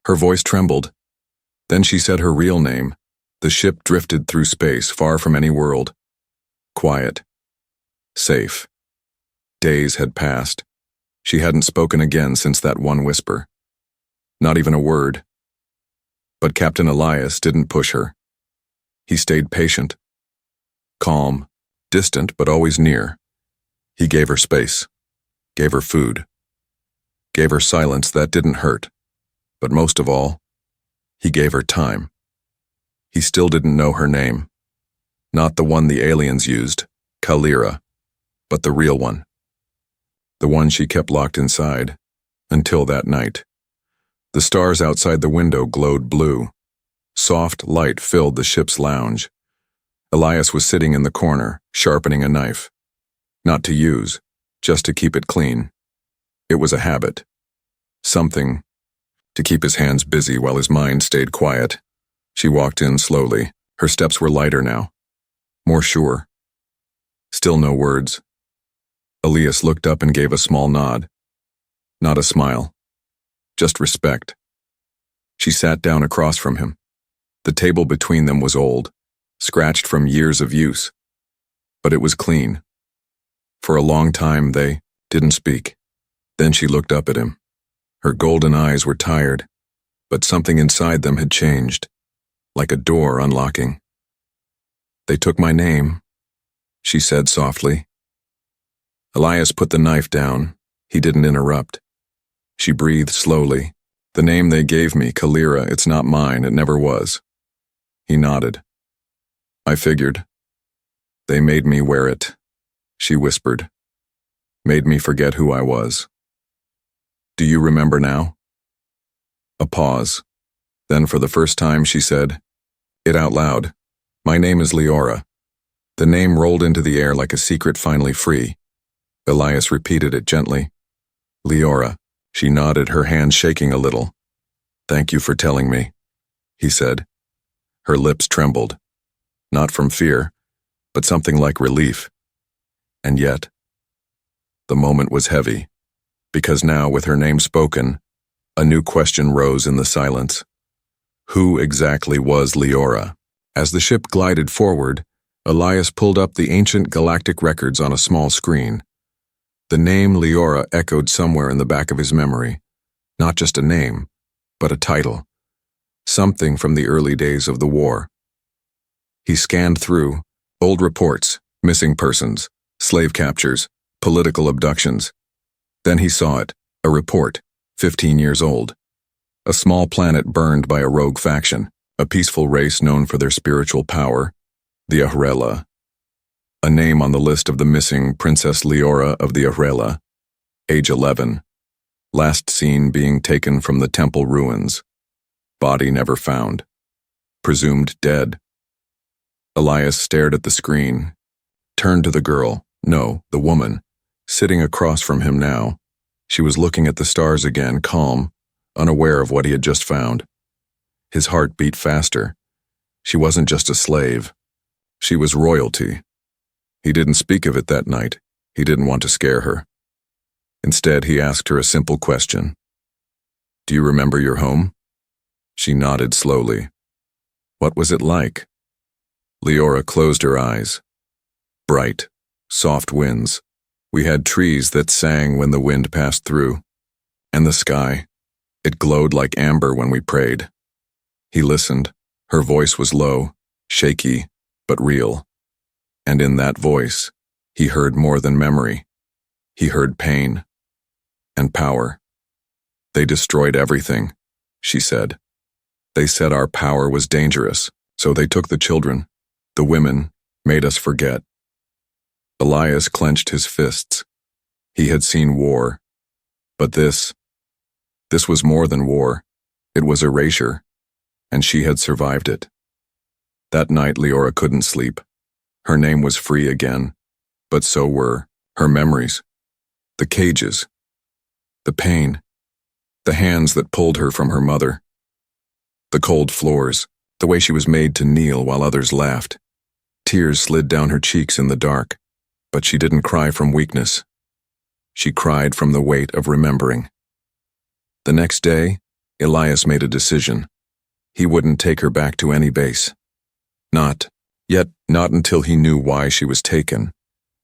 Her voice trembled. Then she said her real name. The ship drifted through space, far from any world. Quiet. Safe. Days had passed. She hadn't spoken again since that one whisper. Not even a word. But Captain Elias didn't push her. He stayed patient. Calm, distant, but always near. He gave her space. Gave her food. Gave her silence that didn't hurt. But most of all, he gave her time. He still didn't know her name. Not the one the aliens used, Kalira, but the real one. The one she kept locked inside, until that night. The stars outside the window glowed blue. Soft light filled the ship's lounge. Elias was sitting in the corner, sharpening a knife. Not to use, just to keep it clean. It was a habit. Something to keep his hands busy while his mind stayed quiet. She walked in slowly. Her steps were lighter now. More sure. Still no words. Elias looked up and gave a small nod. Not a smile. Just respect. She sat down across from him. The table between them was old, scratched from years of use. But it was clean. For a long time they didn't speak. Then she looked up at him. Her golden eyes were tired, but something inside them had changed, like a door unlocking. "They took my name," she said softly. Elias put the knife down. He didn't interrupt. She breathed slowly. "The name they gave me, Kalira, it's not mine, it never was." He nodded. "I figured. They made me wear it," she whispered. "Made me forget who I was." "Do you remember now?" A pause. Then for the first time she said it out loud. "My name is Leora." The name rolled into the air like a secret finally free. Elias repeated it gently. "Leora." She nodded, her hand shaking a little. "Thank you for telling me," he said. Her lips trembled. Not from fear, but something like relief. And yet, the moment was heavy, because now, with her name spoken, a new question rose in the silence. Who exactly was Leora? As the ship glided forward, Elias pulled up the ancient galactic records on a small screen. The name Leora echoed somewhere in the back of his memory. Not just a name, but a title. Something from the early days of the war. He scanned through old reports, missing persons, slave captures, political abductions. Then he saw it, a report, 15 years old. A small planet burned by a rogue faction, a peaceful race known for their spiritual power, the Ahrela. A name on the list of the missing Princess Leora of the Ahrela, age 11. Last seen being taken from the temple ruins. Body never found. Presumed dead. Elias stared at the screen, turned to the girl, no, the woman, sitting across from him now. She was looking at the stars again, calm, unaware of what he had just found. His heart beat faster. She wasn't just a slave. She was royalty. He didn't speak of it that night. He didn't want to scare her. Instead, he asked her a simple question. "Do you remember your home?" She nodded slowly. "What was it like?" Leora closed her eyes. "Bright, soft winds. We had trees that sang when the wind passed through. And the sky, it glowed like amber when we prayed." He listened. Her voice was low, shaky, but real. And in that voice, he heard more than memory. He heard pain and power. "They destroyed everything," she said. "They said our power was dangerous, so they took the children, the women, made us forget." Elias clenched his fists. He had seen war. But this was more than war. It was erasure, and she had survived it. That night, Leora couldn't sleep. Her name was free again, but so were her memories. The cages, the pain, the hands that pulled her from her mother, the cold floors, the way she was made to kneel while others laughed. Tears slid down her cheeks in the dark, but she didn't cry from weakness. She cried from the weight of remembering. The next day, Elias made a decision. He wouldn't take her back to any base. Not until he knew why she was taken.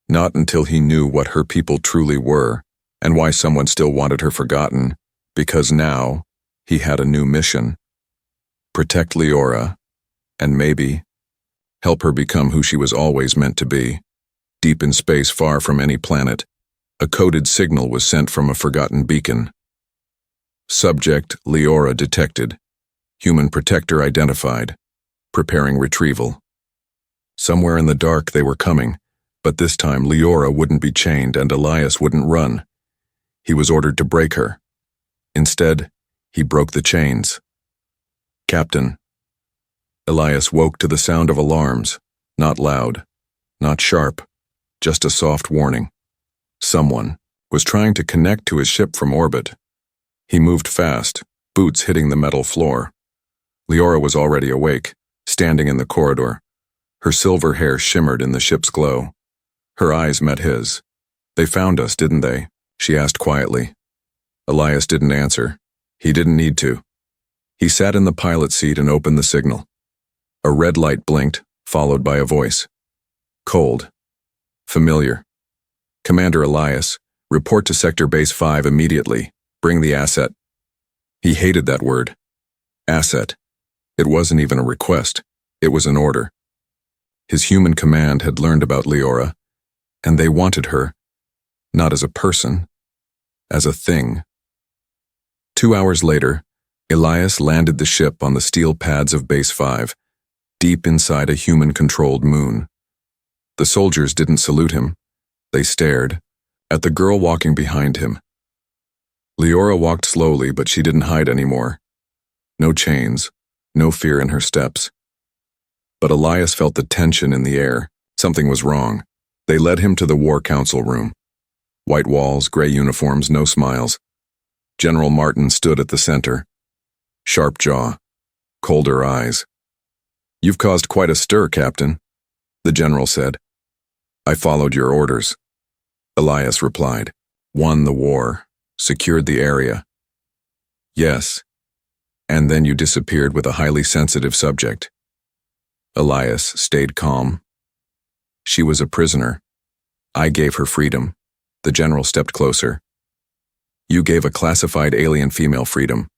Not until he knew what her people truly were, and why someone still wanted her forgotten, because now he had a new mission. Protect Leora, and maybe help her become who she was always meant to be. Deep in space, far from any planet, a coded signal was sent from a forgotten beacon. Subject Leora detected. Human protector identified. Preparing retrieval. Somewhere in the dark they were coming, but this time Leora wouldn't be chained and Elias wouldn't run. He was ordered to break her. Instead, he broke the chains. Captain. Elias woke to the sound of alarms, not loud, not sharp, just a soft warning. Someone was trying to connect to his ship from orbit. He moved fast, boots hitting the metal floor. Leora was already awake, standing in the corridor. Her silver hair shimmered in the ship's glow. Her eyes met his. "They found us, didn't they?" she asked quietly. Elias didn't answer. He didn't need to. He sat in the pilot seat and opened the signal. A red light blinked, followed by a voice. Cold. Familiar. "Commander Elias, report to Sector Base 5 immediately. Bring the asset." He hated that word. Asset. It wasn't even a request. It was an order. His human command had learned about Leora, and they wanted her, not as a person, as a thing. 2 hours later, Elias landed the ship on the steel pads of Base 5, deep inside a human-controlled moon. The soldiers didn't salute him. They stared at the girl walking behind him. Leora walked slowly, but she didn't hide anymore. No chains, no fear in her steps. But Elias felt the tension in the air. Something was wrong. They led him to the War Council room. White walls, gray uniforms, no smiles. General Martin stood at the center. Sharp jaw, colder eyes. "You've caused quite a stir, Captain," the general said. "I followed your orders." Elias replied. "Won the war, secured the area." "Yes, and then you disappeared with a highly sensitive subject." Elias stayed calm. "She was a prisoner. I gave her freedom." The general stepped closer. "You gave a classified alien female freedom.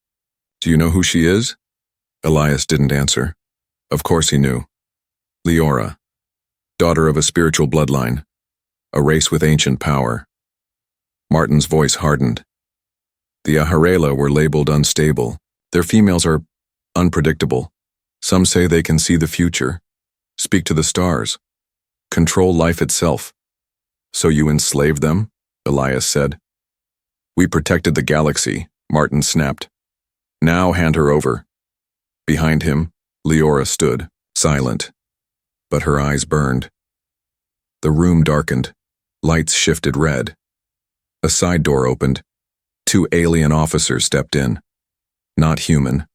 Do you know who she is?" Elias didn't answer. Of course he knew. Leora, daughter of a spiritual bloodline, a race with ancient power. Martin's voice hardened. "The Aharela were labeled unstable. Their females are unpredictable. Some say they can see the future, speak to the stars, control life itself." "So you enslaved them?" Elias said. "We protected the galaxy," Martin snapped. "Now hand her over." Behind him, Leora stood, silent, but her eyes burned. The room darkened. Lights shifted red. A side door opened. 2 alien officers stepped in. Not human,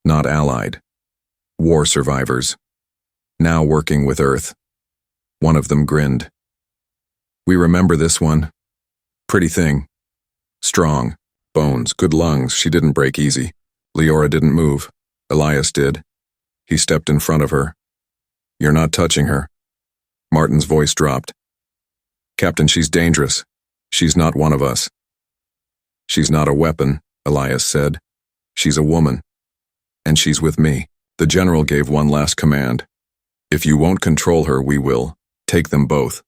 not allied. War survivors, now working with Earth. One of them grinned. "We remember this one. Pretty thing. Strong, bones, good lungs. She didn't break easy." Leora didn't move. Elias did. He stepped in front of her. "You're not touching her." Martin's voice dropped. "Captain, she's dangerous. She's not one of us." "She's not a weapon," Elias said. "She's a woman. And she's with me." The general gave one last command. "If you won't control her, we will. Take them both."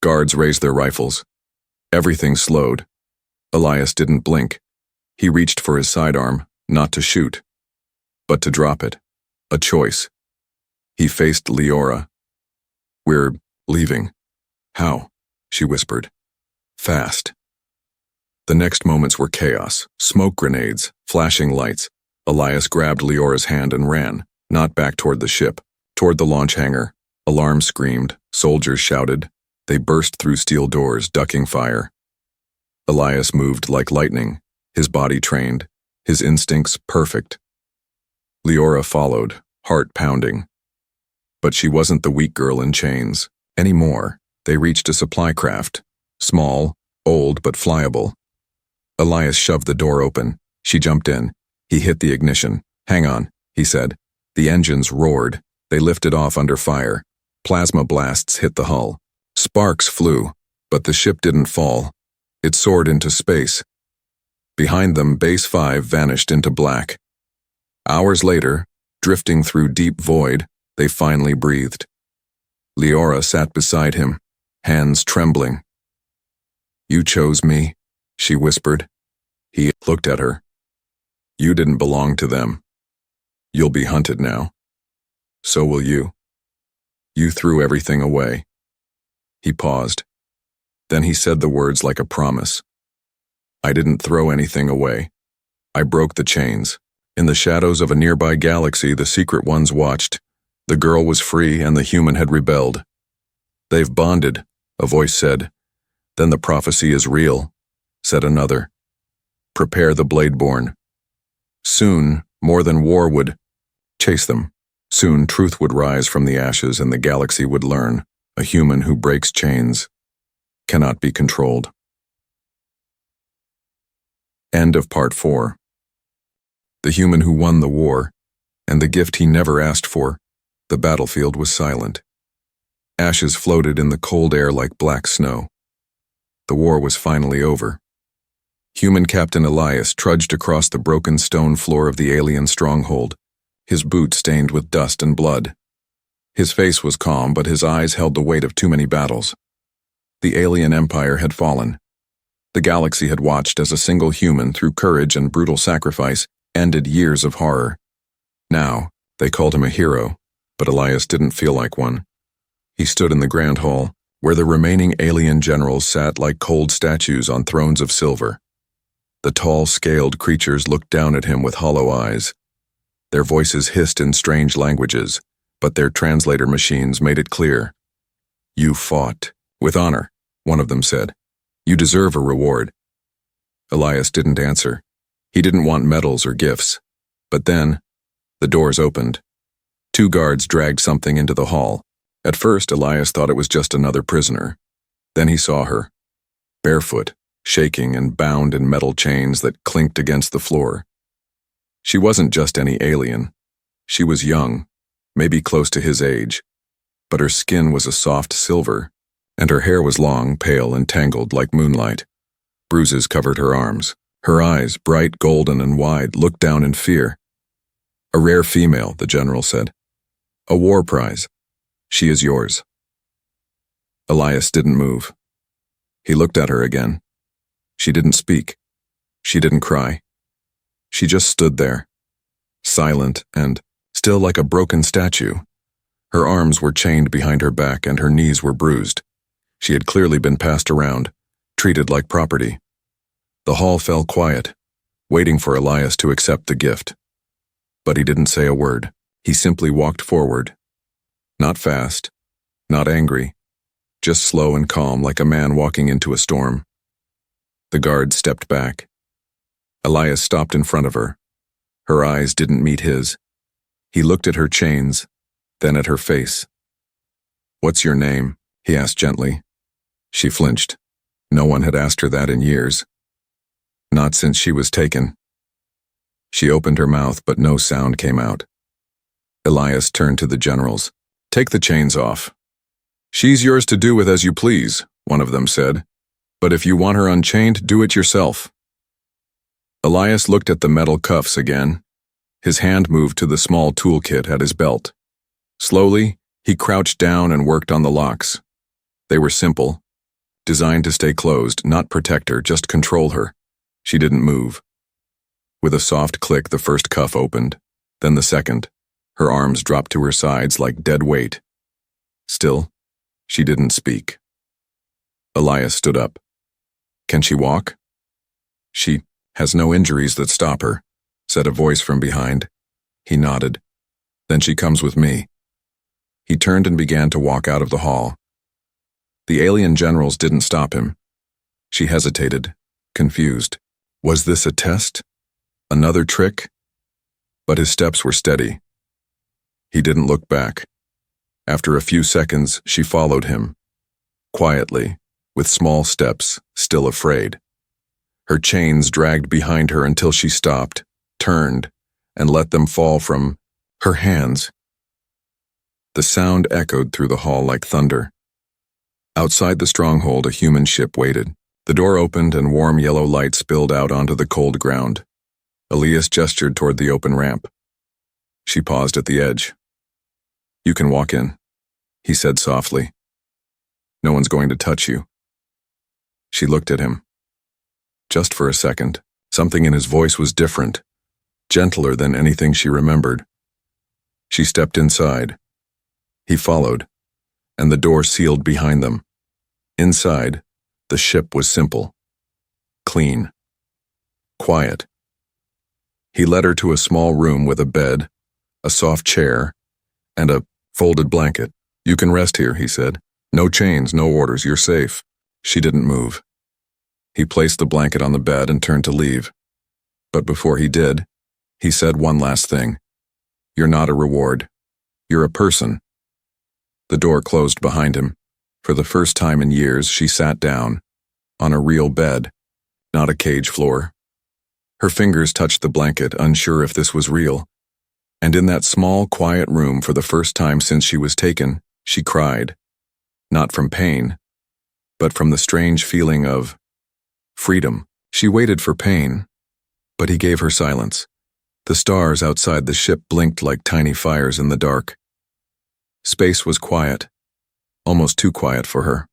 Guards raised their rifles. Everything slowed. Elias didn't blink. He reached for his sidearm, not to shoot, but to drop it. A choice. He faced Leora. "We're leaving." "How?" she whispered. "Fast." The next moments were chaos. Smoke grenades, flashing lights. Elias grabbed Leora's hand and ran, not back toward the ship, toward the launch hangar. Alarms screamed, soldiers shouted. They burst through steel doors, ducking fire. Elias moved like lightning, his body trained, his instincts perfect. Leora followed, heart pounding. But she wasn't the weak girl in chains. Anymore, they reached a supply craft. Small, old but flyable. Elias shoved the door open. She jumped in. He hit the ignition. "Hang on," he said. The engines roared. They lifted off under fire. Plasma blasts hit the hull. Sparks flew, but the ship didn't fall. It soared into space. Behind them, Base 5 vanished into black. Hours later, drifting through deep void, they finally breathed. Leora sat beside him, hands trembling. "You chose me," she whispered. He looked at her. "You didn't belong to them. You'll be hunted now. So will you. You threw everything away." He paused. Then he said the words like a promise. "I didn't throw anything away. I broke the chains." In the shadows of a nearby galaxy, the Secret Ones watched. The girl was free and the human had rebelled. "They've bonded," a voice said. "Then the prophecy is real," said another. "Prepare the Bladeborn. Soon, more than war would chase them. Soon, truth would rise from the ashes and the galaxy would learn. A human who breaks chains cannot be controlled." End of Part 4. The human who won the war, and the gift he never asked for. The battlefield was silent. Ashes floated in the cold air like black snow. The war was finally over. Human Captain Elias trudged across the broken stone floor of the alien stronghold, his boots stained with dust and blood. His face was calm, but his eyes held the weight of too many battles. The alien empire had fallen. The galaxy had watched as a single human, through courage and brutal sacrifice, ended years of horror. Now, they called him a hero, but Elias didn't feel like one. He stood in the Grand Hall, where the remaining alien generals sat like cold statues on thrones of silver. The tall, scaled creatures looked down at him with hollow eyes. Their voices hissed in strange languages, but their translator machines made it clear. "You fought with honor," one of them said. "You deserve a reward." Elias didn't answer. He didn't want medals or gifts. But then, the doors opened. 2 guards dragged something into the hall. At first, Elias thought it was just another prisoner. Then he saw her, barefoot, shaking and bound in metal chains that clinked against the floor. She wasn't just any alien. She was young, maybe close to his age, but her skin was a soft silver, and her hair was long, pale, and tangled like moonlight. Bruises covered her arms. Her eyes, bright, golden, and wide, looked down in fear. "A rare female," the general said. "A war prize. She is yours." Elias didn't move. He looked at her again. She didn't speak. She didn't cry. She just stood there, silent and still like a broken statue. Her arms were chained behind her back and her knees were bruised. She had clearly been passed around, treated like property. The hall fell quiet, waiting for Elias to accept the gift. But he didn't say a word. He simply walked forward. Not fast, not angry, just slow and calm like a man walking into a storm. The guard stepped back. Elias stopped in front of her. Her eyes didn't meet his. He looked at her chains, then at her face. "What's your name?" he asked gently. She flinched. No one had asked her that in years. Not since she was taken. She opened her mouth, but no sound came out. Elias turned to the generals. "Take the chains off." "She's yours to do with as you please," one of them said. "But if you want her unchained, do it yourself." Elias looked at the metal cuffs again. His hand moved to the small toolkit at his belt. Slowly, he crouched down and worked on the locks. They were simple, designed to stay closed, not protect her, just control her. She didn't move. With a soft click, the first cuff opened, then the second. Her arms dropped to her sides like dead weight. Still, she didn't speak. Elias stood up. "Can she walk?" "She has no injuries that stop her," said a voice from behind. He nodded. "Then she comes with me." He turned and began to walk out of the hall. The alien generals didn't stop him. She hesitated, confused. Was this a test? Another trick? But his steps were steady. He didn't look back. After a few seconds, she followed him. Quietly, with small steps, still afraid. Her chains dragged behind her until she stopped, turned, and let them fall from her hands. The sound echoed through the hall like thunder. Outside the stronghold, a human ship waited. The door opened and warm yellow light spilled out onto the cold ground. Elias gestured toward the open ramp. She paused at the edge. "You can walk in," he said softly. "No one's going to touch you." She looked at him. Just for a second, something in his voice was different, gentler than anything she remembered. She stepped inside. He followed, and the door sealed behind them. Inside, the ship was simple, clean, quiet. He led her to a small room with a bed, a soft chair, and a folded blanket. "You can rest here," he said. "No chains, no orders, you're safe." She didn't move. He placed the blanket on the bed and turned to leave. But before he did, he said one last thing. "You're not a reward. You're a person." The door closed behind him. For the first time in years, she sat down, on a real bed, not a cage floor. Her fingers touched the blanket, unsure if this was real. And in that small, quiet room, for the first time since she was taken, she cried. Not from pain, but from the strange feeling of freedom. She waited for pain, but he gave her silence. The stars outside the ship blinked like tiny fires in the dark. Space was quiet, almost too quiet for her.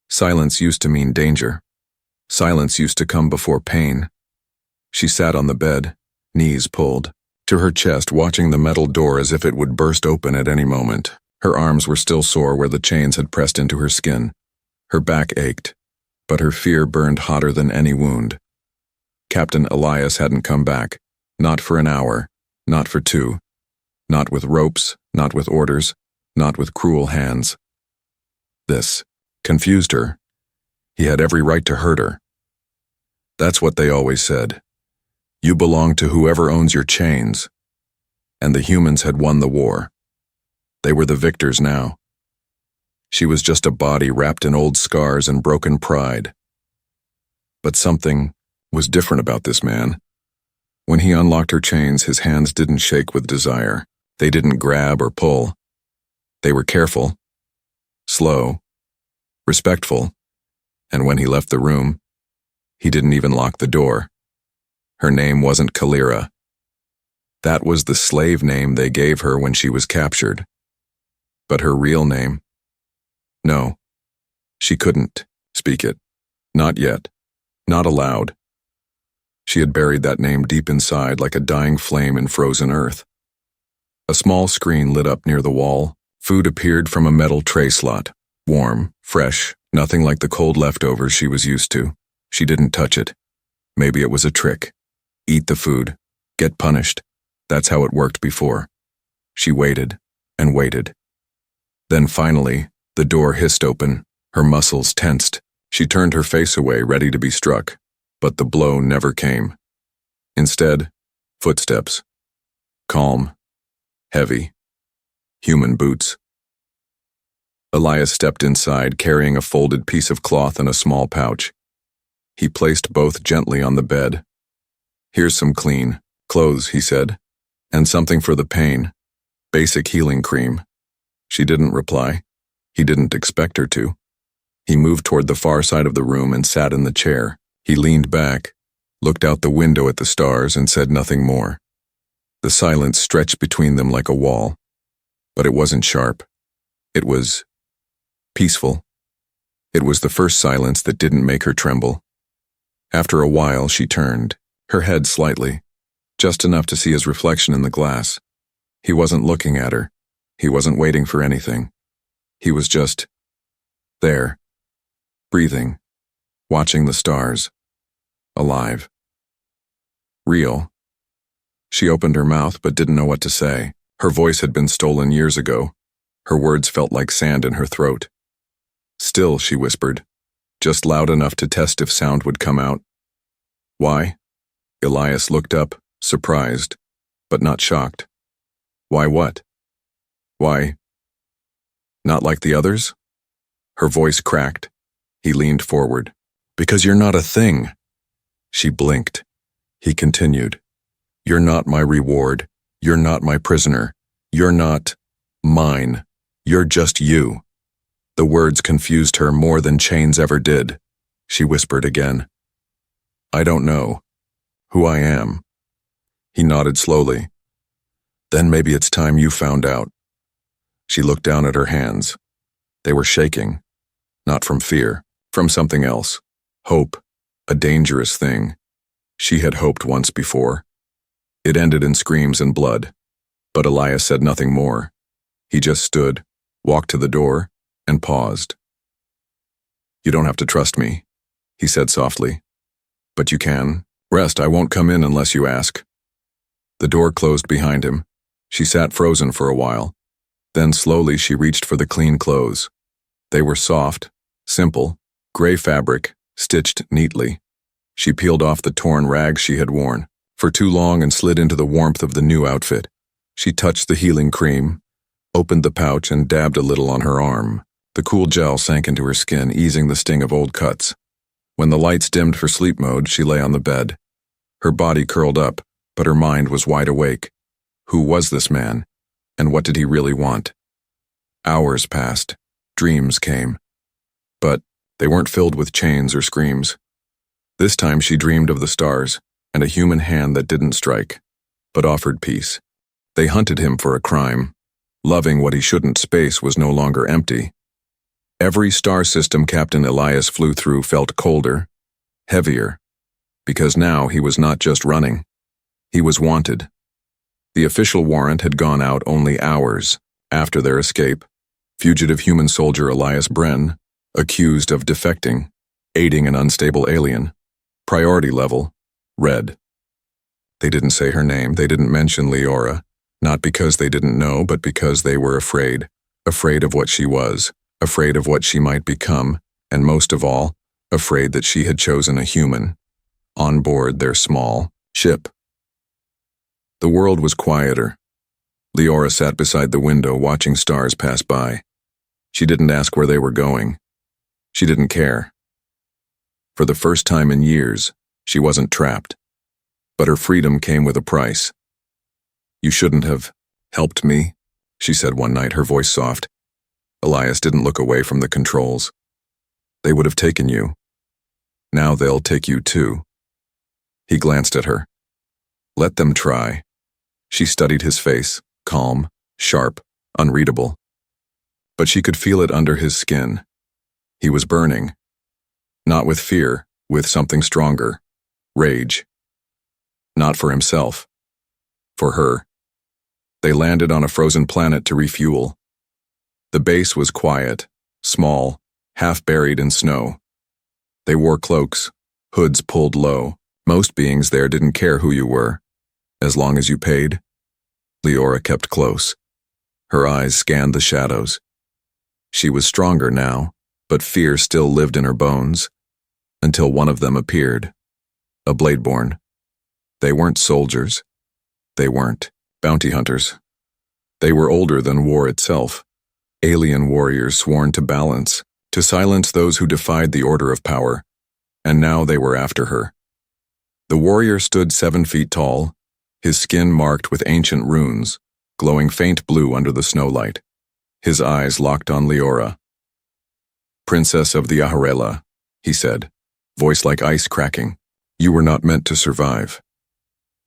Silence used to mean danger. Silence used to come before pain. She sat on the bed, knees pulled to her chest, watching the metal door as if it would burst open at any moment. Her arms were still sore where the chains had pressed into her skin. Her back ached, but her fear burned hotter than any wound. Captain Elias hadn't come back, not for an hour, not for two, not with ropes, not with orders, not with cruel hands. This confused her. He had every right to hurt her. That's what they always said. You belong to whoever owns your chains. And the humans had won the war. They were the victors now. She was just a body wrapped in old scars and broken pride. But something was different about this man. When he unlocked her chains, his hands didn't shake with desire. They didn't grab or pull. They were careful, slow, respectful, and when he left the room, he didn't even lock the door. Her name wasn't Kalira. That was the slave name they gave her when she was captured. But her real name? No, she couldn't speak it. Not yet. Not aloud. She had buried that name deep inside like a dying flame in frozen earth. A small screen lit up near the wall. Food appeared from a metal tray slot. Warm, fresh, nothing like the cold leftovers she was used to. She didn't touch it. Maybe it was a trick. Eat the food. Get punished. That's how it worked before. She waited and waited. Then finally, the door hissed open. Her muscles tensed. She turned her face away, ready to be struck. But the blow never came. Instead, footsteps. Calm. Heavy. Human boots. Elias stepped inside, carrying a folded piece of cloth in a small pouch. He placed both gently on the bed. "Here's some clean clothes," he said, "and something for the pain. Basic healing cream." She didn't reply. He didn't expect her to. He moved toward the far side of the room and sat in the chair. He leaned back, looked out the window at the stars, and said nothing more. The silence stretched between them like a wall. But it wasn't sharp. It was peaceful. It was the first silence that didn't make her tremble. After a while, she turned, her head slightly, just enough to see his reflection in the glass. He wasn't looking at her. He wasn't waiting for anything. He was just there, breathing, watching the stars, alive. Real. She opened her mouth but didn't know what to say. Her voice had been stolen years ago. Her words felt like sand in her throat. "Still," she whispered, just loud enough to test if sound would come out. "Why?" Elias looked up, surprised, but not shocked. "Why what? Why? Not like the others?" Her voice cracked. He leaned forward. "Because you're not a thing." She blinked. He continued. You're not my reward. You're not my prisoner. You're not mine. You're just you. The words confused her more than chains ever did. She whispered again. I don't know who I am. He nodded slowly. Then maybe it's time you found out. She looked down at her hands. They were shaking, not from fear, from something else. Hope, a dangerous thing. She had hoped once before. It ended in screams and blood, but Elias said nothing more. He just stood, walked to the door, and paused. You don't have to trust me, he said softly. But you can. Rest, I won't come in unless you ask. The door closed behind him. She sat frozen for a while. Then slowly she reached for the clean clothes. They were soft, simple, gray fabric, stitched neatly. She peeled off the torn rags she had worn for too long and slid into the warmth of the new outfit. She touched the healing cream, opened the pouch and dabbed a little on her arm. The cool gel sank into her skin, easing the sting of old cuts. When the lights dimmed for sleep mode, she lay on the bed. Her body curled up, but her mind was wide awake. Who was this man? And what did he really want? Hours passed. Dreams came. But they weren't filled with chains or screams. This time she dreamed of the stars and a human hand that didn't strike, but offered peace. They hunted him for a crime. Loving what he shouldn't, space was no longer empty. Every star system Captain Elias flew through felt colder, heavier, because now he was not just running. He was wanted. The official warrant had gone out only hours after their escape. Fugitive human soldier Elias Bren, accused of defecting, aiding an unstable alien. Priority level, red. They didn't say her name, they didn't mention Leora, not because they didn't know, but because they were afraid. Afraid of what she was, afraid of what she might become, and most of all, afraid that she had chosen a human on board their small ship. The world was quieter. Leora sat beside the window watching stars pass by. She didn't ask where they were going. She didn't care. For the first time in years, she wasn't trapped. But her freedom came with a price. You shouldn't have helped me, she said one night, her voice soft. Elias didn't look away from the controls. They would have taken you. Now they'll take you too. He glanced at her. Let them try. She studied his face, calm, sharp, unreadable. But she could feel it under his skin. He was burning. Not with fear, with something stronger. Rage. Not for himself. For her. They landed on a frozen planet to refuel. The base was quiet, small, half buried in snow. They wore cloaks, hoods pulled low. Most beings there didn't care who you were. As long as you paid. Leora kept close. Her eyes scanned the shadows. She was stronger now, but fear still lived in her bones. Until one of them appeared. A Bladeborn. They weren't soldiers. They weren't bounty hunters. They were older than war itself. Alien warriors sworn to balance, to silence those who defied the order of power. And now they were after her. The warrior stood 7 feet tall, his skin marked with ancient runes, glowing faint blue under the snowlight. His eyes locked on Leora. Princess of the Aharela, he said, voice like ice cracking. You were not meant to survive.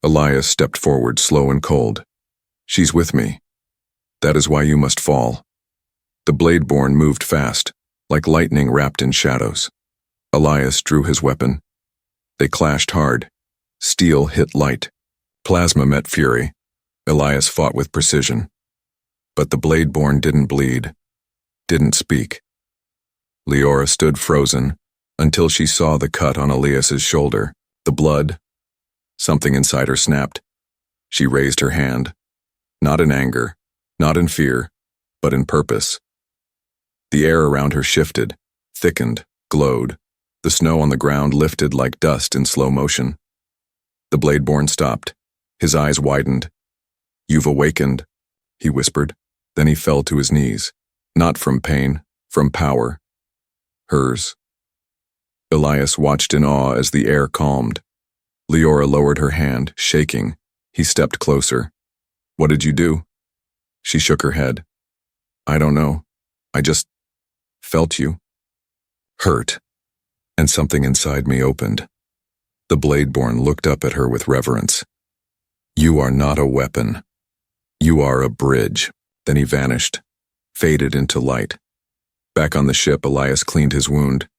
Elias stepped forward, slow and cold. She's with me. That is why you must fall. The Bladeborn moved fast, like lightning wrapped in shadows. Elias drew his weapon. They clashed hard. Steel hit light. Plasma met fury. Elias fought with precision. But the Bladeborn didn't bleed, didn't speak. Leora stood frozen until she saw the cut on Elias's shoulder, the blood. Something inside her snapped. She raised her hand, not in anger, not in fear, but in purpose. The air around her shifted, thickened, glowed. The snow on the ground lifted like dust in slow motion. The Bladeborn stopped. His eyes widened. You've awakened, he whispered. Then he fell to his knees. Not from pain, from power. Hers. Elias watched in awe as the air calmed. Leora lowered her hand, shaking. He stepped closer. What did you do? She shook her head. I don't know. I just felt you. Hurt. And something inside me opened. The Bladeborn looked up at her with reverence. You are not a weapon. You are a bridge. Then he vanished, faded into light. Back on the ship, Elias cleaned his wound.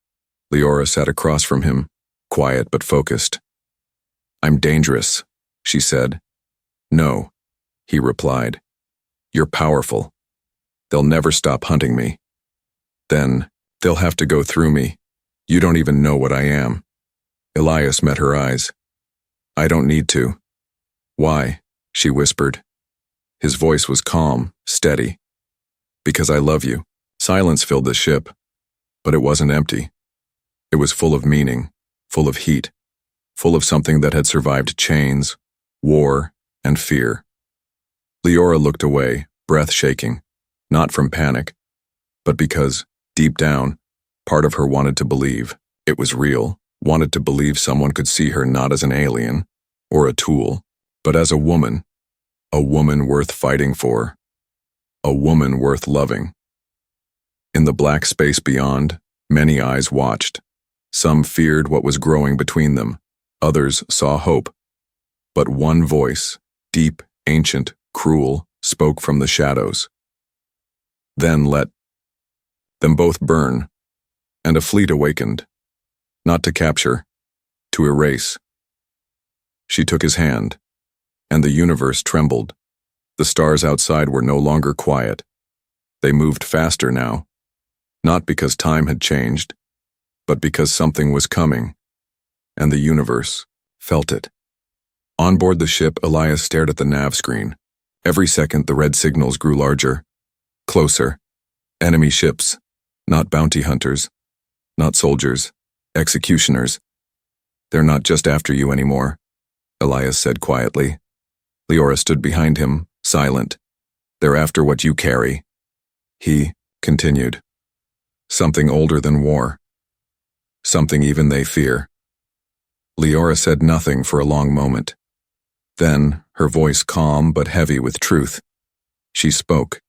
Leora sat across from him, quiet but focused. I'm dangerous, she said. No, he replied. You're powerful. They'll never stop hunting me. Then, they'll have to go through me. You don't even know what I am. Elias met her eyes. I don't need to. Why? She whispered. His voice was calm, steady. Because I love you. Silence filled the ship, but it wasn't empty. It was full of meaning, full of heat, full of something that had survived chains, war, and fear. Leora looked away, breath shaking, not from panic, but because, deep down, part of her wanted to believe it was real, wanted to believe someone could see her not as an alien or a tool, but as a woman worth fighting for, a woman worth loving. In the black space beyond, many eyes watched. Some feared what was growing between them, others saw hope. But one voice, deep, ancient, cruel, spoke from the shadows. Then let them both burn, and a fleet awakened, not to capture, to erase. She took his hand, and the universe trembled. The stars outside were no longer quiet. They moved faster now, not because time had changed, but because something was coming, and the universe felt it. On board the ship, Elias stared at the nav screen. Every second, the red signals grew larger, closer. Enemy ships, not bounty hunters, not soldiers, executioners. They're not just after you anymore, Elias said quietly. Leora stood behind him, silent. They're after what you carry. He continued. Something older than war. Something even they fear. Leora said nothing for a long moment. Then, her voice calm but heavy with truth, she spoke.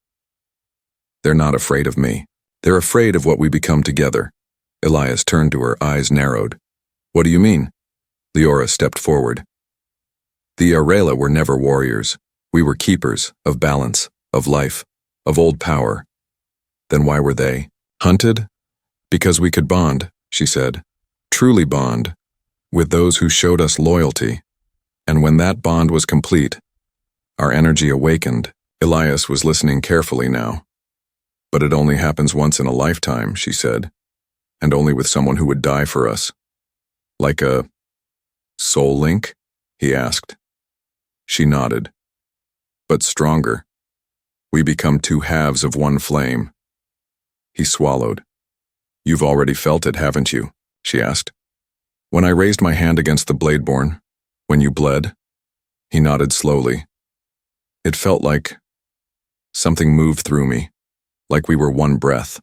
They're not afraid of me. They're afraid of what we become together. Elias turned to her, eyes narrowed. What do you mean? Leora stepped forward. The Arela were never warriors. We were keepers of balance, of life, of old power. Then why were they hunted? Because we could bond, she said. Truly bond, with those who showed us loyalty. And when that bond was complete, our energy awakened. Elias was listening carefully now. But it only happens once in a lifetime, she said, and only with someone who would die for us. Like a soul link? He asked. She nodded. But stronger. We become two halves of one flame. He swallowed. You've already felt it, haven't you? She asked. When I raised my hand against the Bladeborn, when you bled, he nodded slowly. It felt like something moved through me, like we were one breath.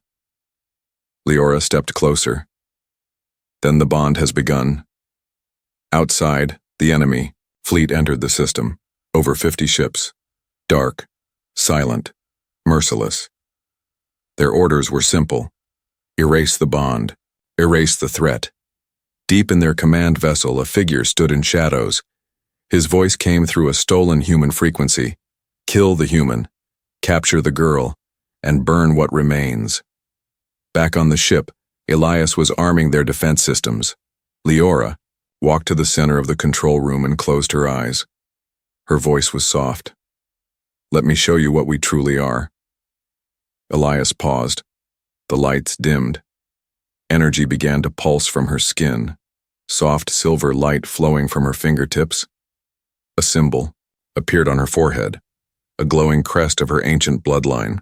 Leora stepped closer. Then the bond has begun. Outside, the enemy fleet entered the system, over 50 ships, dark, silent, merciless. Their orders were simple. Erase the bond, erase the threat. Deep in their command vessel, a figure stood in shadows. His voice came through a stolen human frequency. Kill the human, capture the girl, and burn what remains. Back on the ship, Elias was arming their defense systems. Leora walked to the center of the control room and closed her eyes. Her voice was soft. Let me show you what we truly are. Elias paused. The lights dimmed. Energy began to pulse from her skin, soft silver light flowing from her fingertips. A symbol appeared on her forehead, a glowing crest of her ancient bloodline.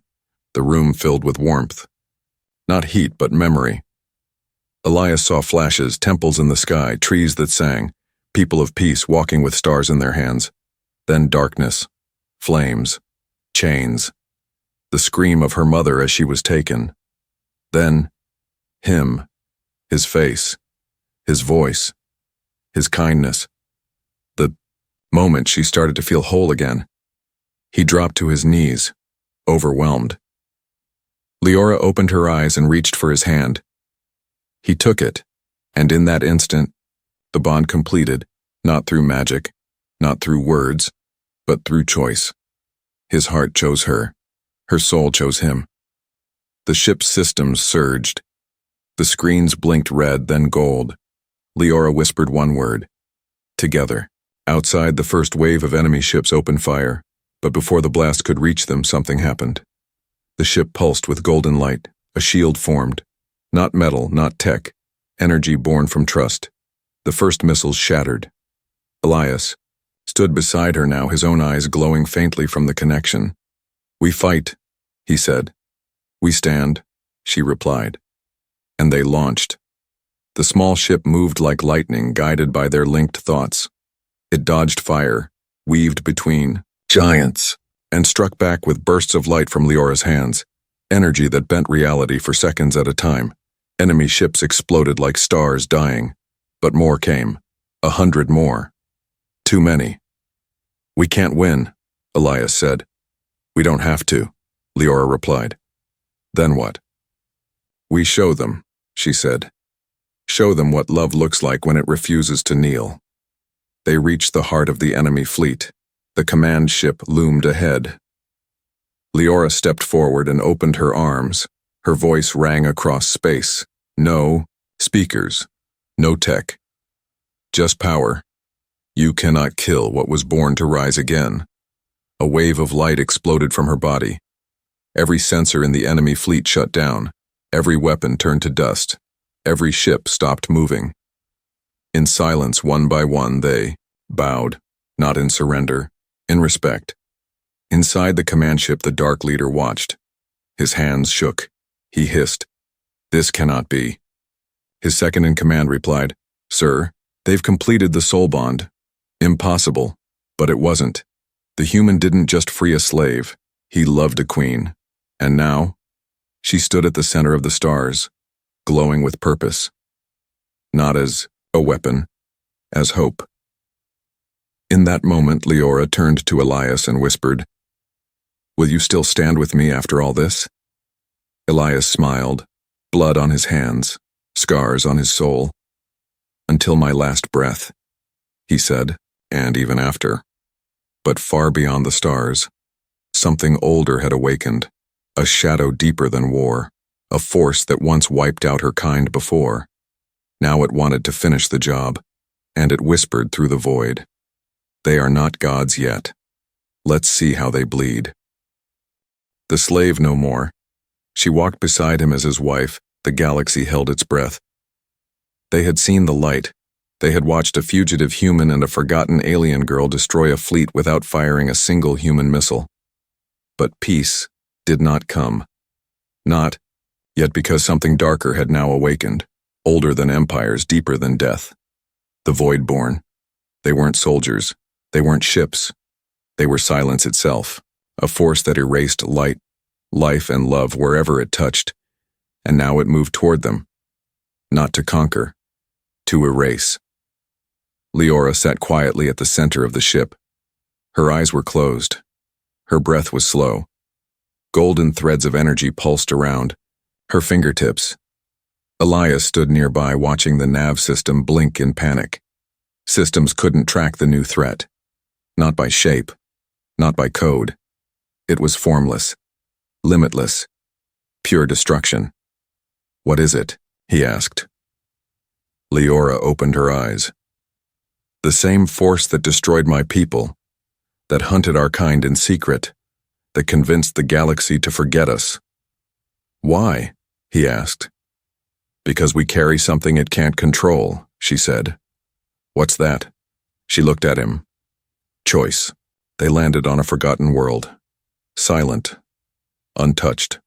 The room filled with warmth. Not heat, but memory. Elias saw flashes, temples in the sky, trees that sang, people of peace walking with stars in their hands. Then darkness, flames, chains, the scream of her mother as she was taken. Then, him, his face, his voice, his kindness. The moment she started to feel whole again. He dropped to his knees, overwhelmed. Leora opened her eyes and reached for his hand. He took it, and in that instant, the bond completed, not through magic, not through words, but through choice. His heart chose her. Her soul chose him. The ship's systems surged. The screens blinked red, then gold. Leora whispered one word. Together. Outside, the first wave of enemy ships opened fire, but before the blast could reach them, something happened. The ship pulsed with golden light. A shield formed. Not metal, not tech. Energy born from trust. The first missiles shattered. Elias stood beside her now, his own eyes glowing faintly from the connection. "We fight," he said. "We stand," she replied. And they launched. The small ship moved like lightning, guided by their linked thoughts. It dodged fire, weaved between giants, and struck back with bursts of light from Leora's hands, energy that bent reality for seconds at a time. Enemy ships exploded like stars dying, but more came. 100 more. Too many. "We can't win," Elias said. "We don't have to," Leora replied. "Then what?" "We show them," she said. "Show them what love looks like when it refuses to kneel." They reached the heart of the enemy fleet. The command ship loomed ahead. Leora stepped forward and opened her arms. Her voice rang across space. No speakers. No tech. Just power. "You cannot kill what was born to rise again." A wave of light exploded from her body. Every sensor in the enemy fleet shut down. Every weapon turned to dust. Every ship stopped moving. In silence, one by one, they bowed, not in surrender, in respect. Inside the command ship, the Dark Leader watched. His hands shook. He hissed, "This cannot be." His second-in-command replied, "Sir, they've completed the soul bond." Impossible, but it wasn't. The human didn't just free a slave. He loved a queen. And now, she stood at the center of the stars, glowing with purpose. Not as a weapon, as hope. In that moment, Leora turned to Elias and whispered, "Will you still stand with me after all this?" Elias smiled, blood on his hands, scars on his soul. "Until my last breath," he said, and even after. But far beyond the stars, something older had awakened, a shadow deeper than war, a force that once wiped out her kind before. Now it wanted to finish the job, and it whispered through the void, "They are not gods yet. Let's see how they bleed." The slave no more. She walked beside him as his wife. The galaxy held its breath. They had seen the light. They had watched a fugitive human and a forgotten alien girl destroy a fleet without firing a single human missile. But peace did not come. Not yet, because something darker had now awakened, older than empires, deeper than death. The Voidborn. They weren't soldiers. They weren't ships. They were silence itself, a force that erased light, life, and love wherever it touched. And now it moved toward them. Not to conquer, to erase. Leora sat quietly at the center of the ship. Her eyes were closed. Her breath was slow. Golden threads of energy pulsed around her fingertips. Elias stood nearby, watching the nav system blink in panic. Systems couldn't track the new threat. Not by shape, not by code. It was formless, limitless, pure destruction. "What is it?" he asked. Leora opened her eyes. "The same force that destroyed my people, that hunted our kind in secret, that convinced the galaxy to forget us." "Why?" he asked. "Because we carry something it can't control," she said. "What's that?" She looked at him. "Choice." They landed on a forgotten world. Silent. Untouched.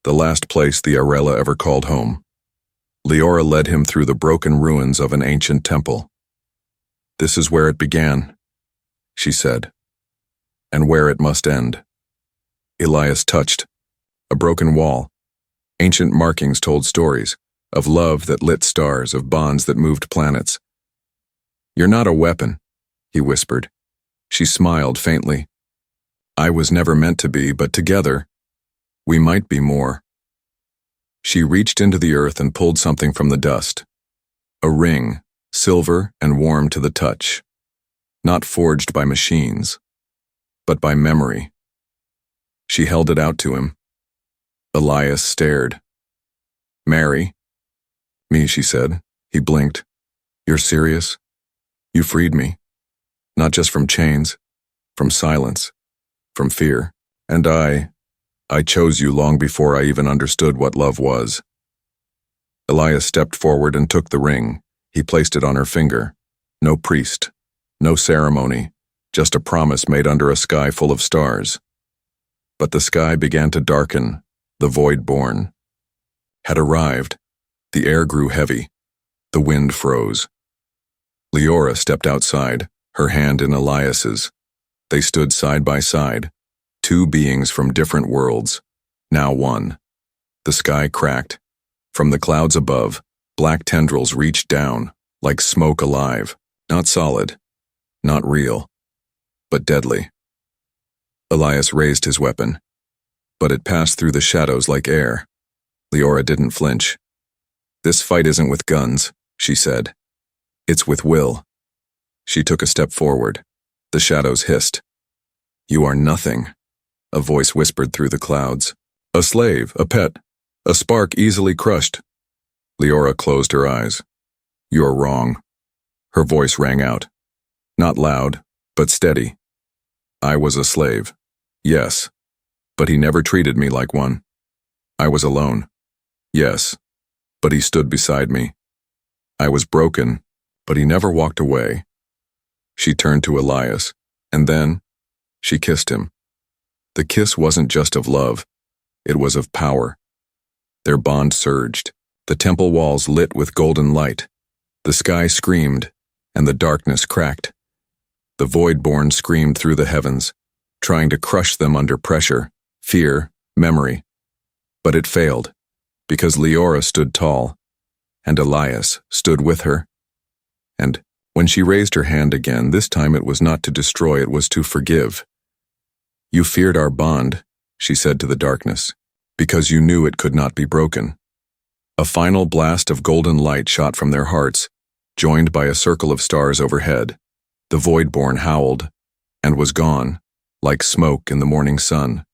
The last place the Arella ever called home. Leora led him through the broken ruins of an ancient temple. "This is where it began," she said, "and where it must end." Elias touched. A broken wall. Ancient markings told stories, of love that lit stars, of bonds that moved planets. "You're not a weapon," he whispered. She smiled faintly. I was never meant to be, but together, we might be more. She reached into the earth and pulled something from the dust. A ring, silver and warm to the touch. Not forged by machines, but by memory. She held it out to him. Elias stared. Mary? Me, she said. He blinked. You're serious? You freed me. Not just from chains, from silence, from fear. And I chose you long before I even understood what love was. Elias stepped forward and took the ring. He placed it on her finger. No priest, no ceremony, just a promise made under a sky full of stars. But the sky began to darken. The void-born had arrived. The air grew heavy. The wind froze. Leora stepped outside, her hand in Elias's. They stood side by side, two beings from different worlds, now one. The sky cracked. From the clouds above, black tendrils reached down, like smoke alive, not solid, not real, but deadly. Elias raised his weapon, but it passed through the shadows like air. Leora didn't flinch. This fight isn't with guns, she said. It's with will. She took a step forward. The shadows hissed. You are nothing, a voice whispered through the clouds. A slave, a pet, a spark easily crushed. Leora closed her eyes. You're wrong. Her voice rang out. Not loud, but steady. I was a slave, yes, but he never treated me like one. I was alone, yes, but he stood beside me. I was broken, but he never walked away. She turned to Elias, and then she kissed him. The kiss wasn't just of love, it was of power. Their bond surged, the temple walls lit with golden light. The sky screamed, and the darkness cracked. The void-born screamed through the heavens, trying to crush them under pressure, fear, memory. But it failed, because Leora stood tall, and Elias stood with her. And when she raised her hand again, this time it was not to destroy, it was to forgive. You feared our bond, she said to the darkness, because you knew it could not be broken. A final blast of golden light shot from their hearts, joined by a circle of stars overhead. The void-born howled, and was gone, like smoke in the morning sun.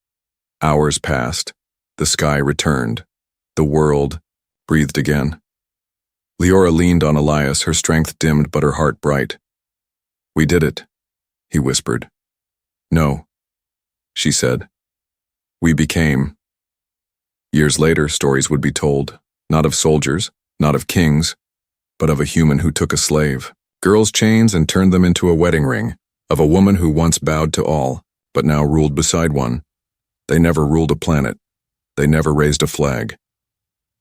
Hours passed. The sky returned. The world breathed again. Leora leaned on Elias, her strength dimmed but her heart bright. We did it, he whispered. No, she said. We became. Years later, stories would be told, not of soldiers, not of kings, but of a human who took a slave, girls' chains, and turned them into a wedding ring, of a woman who once bowed to all, but now ruled beside one. They never ruled a planet. They never raised a flag.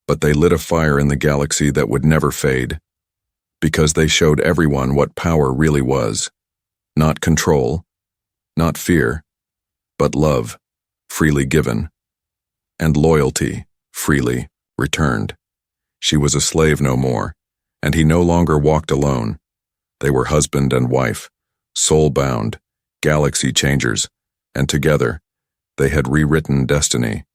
But they lit a fire in the galaxy that would never fade, because they showed everyone what power really was. Not control, not fear, but love, freely given, and loyalty, freely returned. She was a slave no more, and he no longer walked alone. They were husband and wife, soul-bound, galaxy changers, and together they had rewritten destiny.